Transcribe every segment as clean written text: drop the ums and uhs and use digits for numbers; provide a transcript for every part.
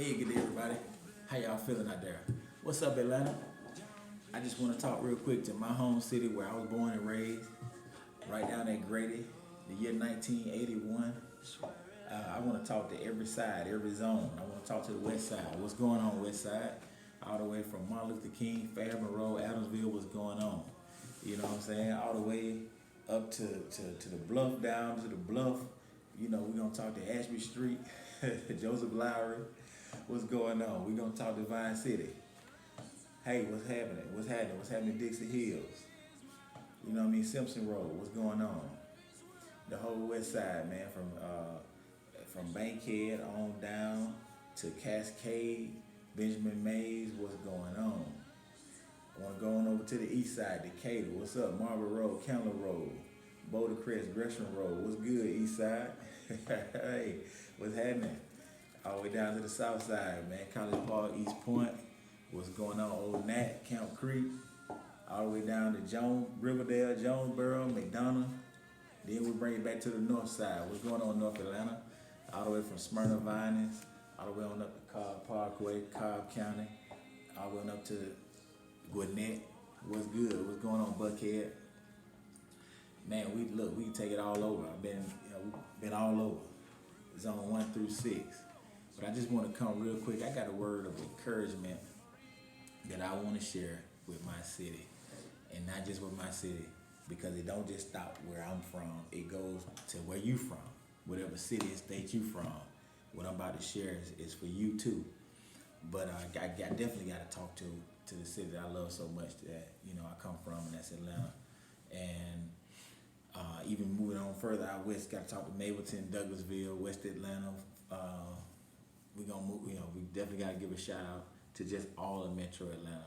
Hey, good day, everybody. How y'all feeling out there? What's up, Atlanta? I just want to talk real quick to my home city where I was born and raised, right down at Grady, the year 1981. I want to talk to every side, every zone. I want to talk to the west side. What's going on, west side? All the way from Martin Luther King, Fairmont Road, Adamsville, what's going on? You know what I'm saying? All the way up to the bluff, down to the bluff. You know, we're going to talk to Ashby Street, Joseph Lowry. What's going on? We're going to talk to Vine City. Hey, what's happening? What's happening? What's happening Dixie Hills? You know what I mean? Simpson Road. What's going on? The whole west side, man, from Bankhead on down to Cascade, Benjamin Mays. What's going on? I want to go on over to the east side, Decatur. What's up? Marble Road, Candler Road, Boulder Crest, Gresham Road. What's good, east side? Hey, what's happening? All the way down to the south side, man. College Park, East Point. What's going on? Old Nat, Camp Creek. All the way down to Riverdale, Jonesboro, McDonough. Then we bring it back to the north side. What's going on, North Atlanta? All the way from Smyrna, Vinings, all the way on up to Cobb Parkway, Cobb County, all the way on up to Gwinnett. What's good? What's going on, Buckhead? Man, we can take it all over. We've been all over. Zone 1 through 6. But I just want to come real quick. I got a word of encouragement that I want to share with my city. And not just with my city, because it don't just stop where I'm from. It goes to where you from. Whatever city and state you from. What I'm about to share is for you too. But I definitely got to talk to the city that I love so much that, I come from, and that's Atlanta. And even moving on further out west, got to talk to Mableton, Douglasville, West Atlanta. We're gonna move. We definitely got to give a shout out to just all of Metro Atlanta.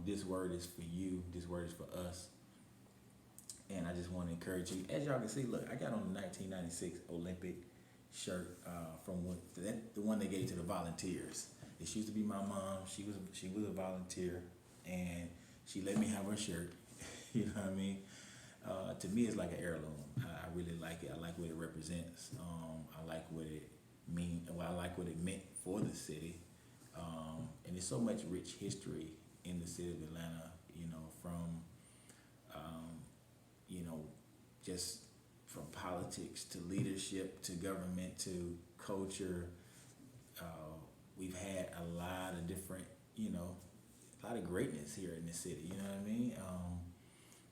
This word is for you. This word is for us. And I just want to encourage you. As y'all can see, look, I got on the 1996 Olympic shirt from the one they gave to the volunteers. This used to be my mom. She was a volunteer, and she let me have her shirt. You know what I mean? To me, it's like an heirloom. I really like it. I like what it represents. I like what it means. Well, I like what it meant for the city. And there's so much rich history in the city of Atlanta. From just from politics to leadership to government to culture. We've had a lot of different, a lot of greatness here in the city. You know what I mean?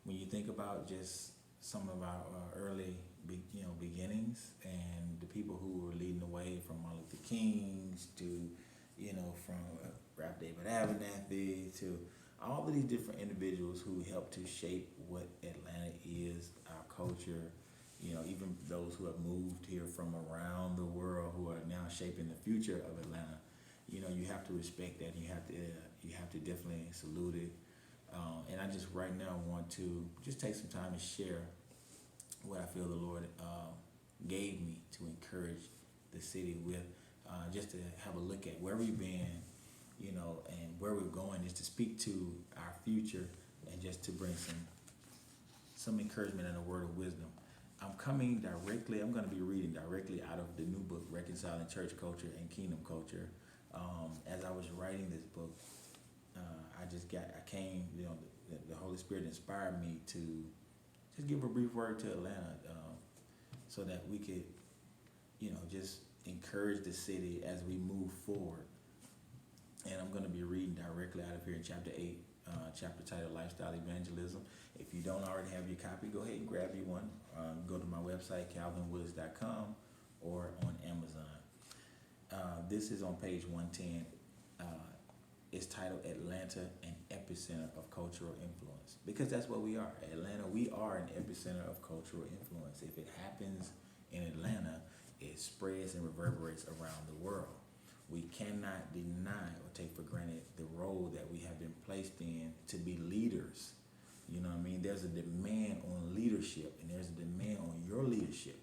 When you think about just some of our early, beginnings and the people who were leading the way, from Martin Luther King's to, from Ralph David Abernathy to all of these different individuals who helped to shape what Atlanta is, our culture, even those who have moved here from around the world who are now shaping the future of Atlanta. You have to respect that. You have to definitely salute it. And I just right now want to just take some time to share what I feel the Lord gave me to encourage the city with, just to have a look at where we've been, and where we're going, is to speak to our future and just to bring some encouragement and a word of wisdom. I'm going to be reading directly out of the new book, Reconciling Church Culture and Kingdom Culture. As I was writing this book, the Holy Spirit inspired me to just give a brief word to Atlanta, so that we could, just encourage the city as we move forward. And I'm going to be reading directly out of here in chapter 8, chapter titled Lifestyle Evangelism. If you don't already have your copy, go ahead and grab you one. Go to my website, calvinwillis.com, or on Amazon. This is on page 110. It's titled Atlanta, an Epicenter of Cultural Influence. Because that's what we are. Atlanta, we are an epicenter of cultural influence. If it happens in Atlanta, it spreads and reverberates around the world. We cannot deny or take for granted the role that we have been placed in to be leaders. You know what I mean? There's a demand on leadership, and there's a demand on your leadership.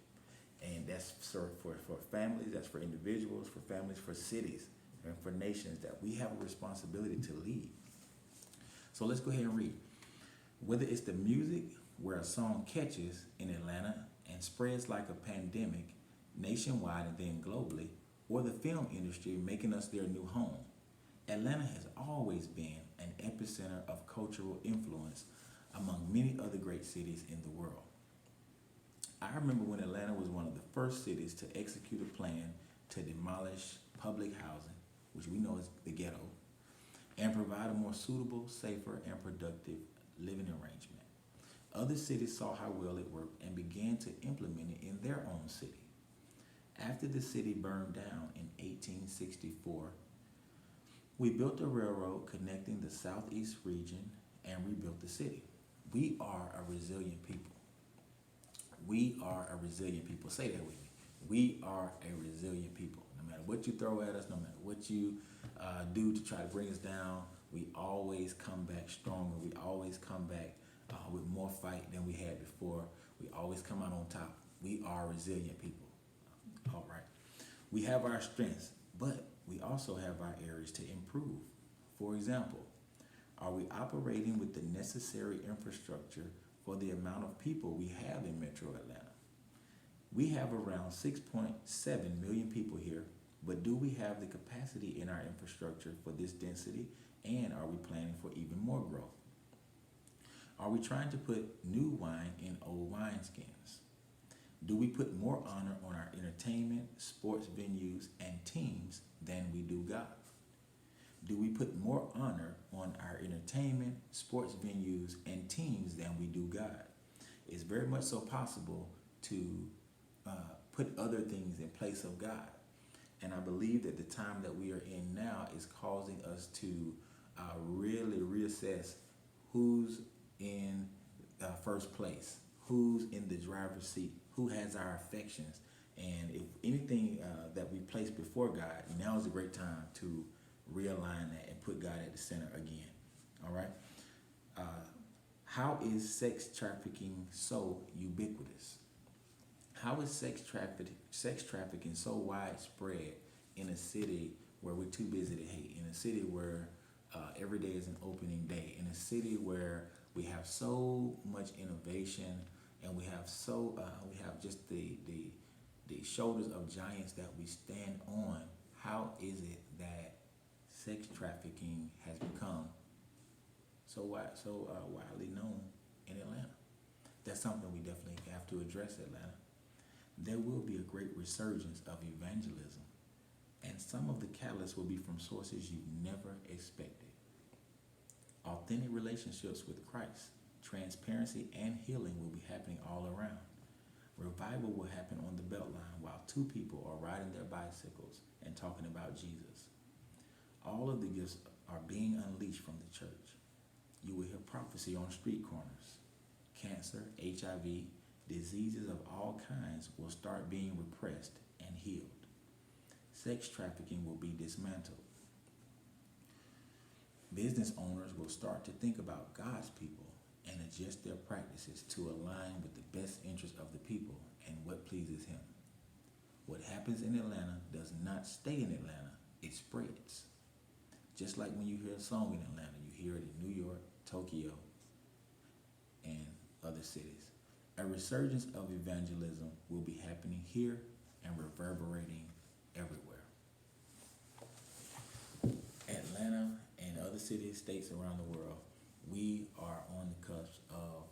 And that's for families, that's for individuals, for families, for cities, and for nations, that we have a responsibility to lead. So let's go ahead and read. Whether it's the music where a song catches in Atlanta and spreads like a pandemic nationwide and then globally, or the film industry making us their new home. Atlanta has always been an epicenter of cultural influence among many other great cities in the world. I remember when Atlanta was one of the first cities to execute a plan to demolish public housing, which we know is the ghetto, and provide a more suitable, safer, and productive living arrangement. Other cities saw how well it worked and began to implement it in their own city. After the city burned down in 1864, we built a railroad connecting the southeast region and rebuilt the city. We are a resilient people. We are a resilient people. Say that with me. We are a resilient people. No matter what you throw at us, no matter what you do to try to bring us down, we always come back stronger. We always come back with more fight than we had before. We always come out on top. We are resilient people. All right. We have our strengths, but we also have our areas to improve. For example, are we operating with the necessary infrastructure for the amount of people we have in Metro Atlanta? We have around 6.7 million people here, but do we have the capacity in our infrastructure for this density, and are we planning for even more growth? Are we trying to put new wine in old wineskins? Do we put more honor on our entertainment, sports venues, and teams than we do God? Do we put more honor on our entertainment, sports venues, and teams than we do God? It's very much so possible to put other things in place of God. And I believe that the time that we are in now is causing us to really reassess who's in first place, who's in the driver's seat, who has our affections. And if anything that we place before God, now is a great time to realign that and put God at the center again. All right? How is sex trafficking so ubiquitous? How is sex trafficking so widespread in a city where we're too busy to hate, in a city where every day is an opening day, in a city where we have so much innovation and we have just the shoulders of giants that we stand on? How is it that sex trafficking has become so widely known in Atlanta? That's something we definitely have to address, Atlanta. There will be a great resurgence of evangelism, and some of the catalysts will be from sources you've never expected. Authentic relationships with Christ, transparency, and healing will be happening all around. Revival will happen on the Beltline while two people are riding their bicycles and talking about Jesus. All of the gifts are being unleashed from the church. You will hear prophecy on street corners. Cancer, HIV, diseases of all kinds will start being repressed and healed. Sex trafficking will be dismantled. Business owners will start to think about God's people and adjust their practices to align with the best interest of the people and what pleases Him. What happens in Atlanta does not stay in Atlanta, it spreads. Just like when you hear a song in Atlanta, you hear it in New York, Tokyo, and other cities. A resurgence of evangelism will be happening here and reverberating everywhere. Atlanta and other cities, states around the world, we are on the cusp of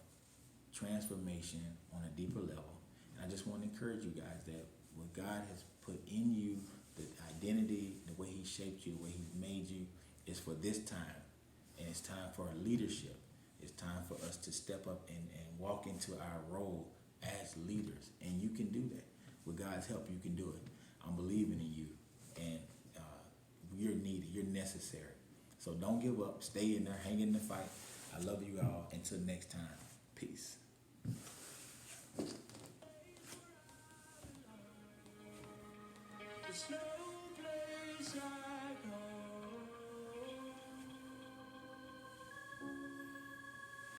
transformation on a deeper level. And I just want to encourage you guys that what God has put in you, the identity, the way He shaped you, the way He's made you, is for this time. And it's time for our leadership. It's time for us to step up and walk into our role as leaders. And you can do that. With God's help, you can do it. I'm believing in you. And you're needed. You're necessary. So don't give up. Stay in there. Hang in the fight. I love you all. Until next time. Peace.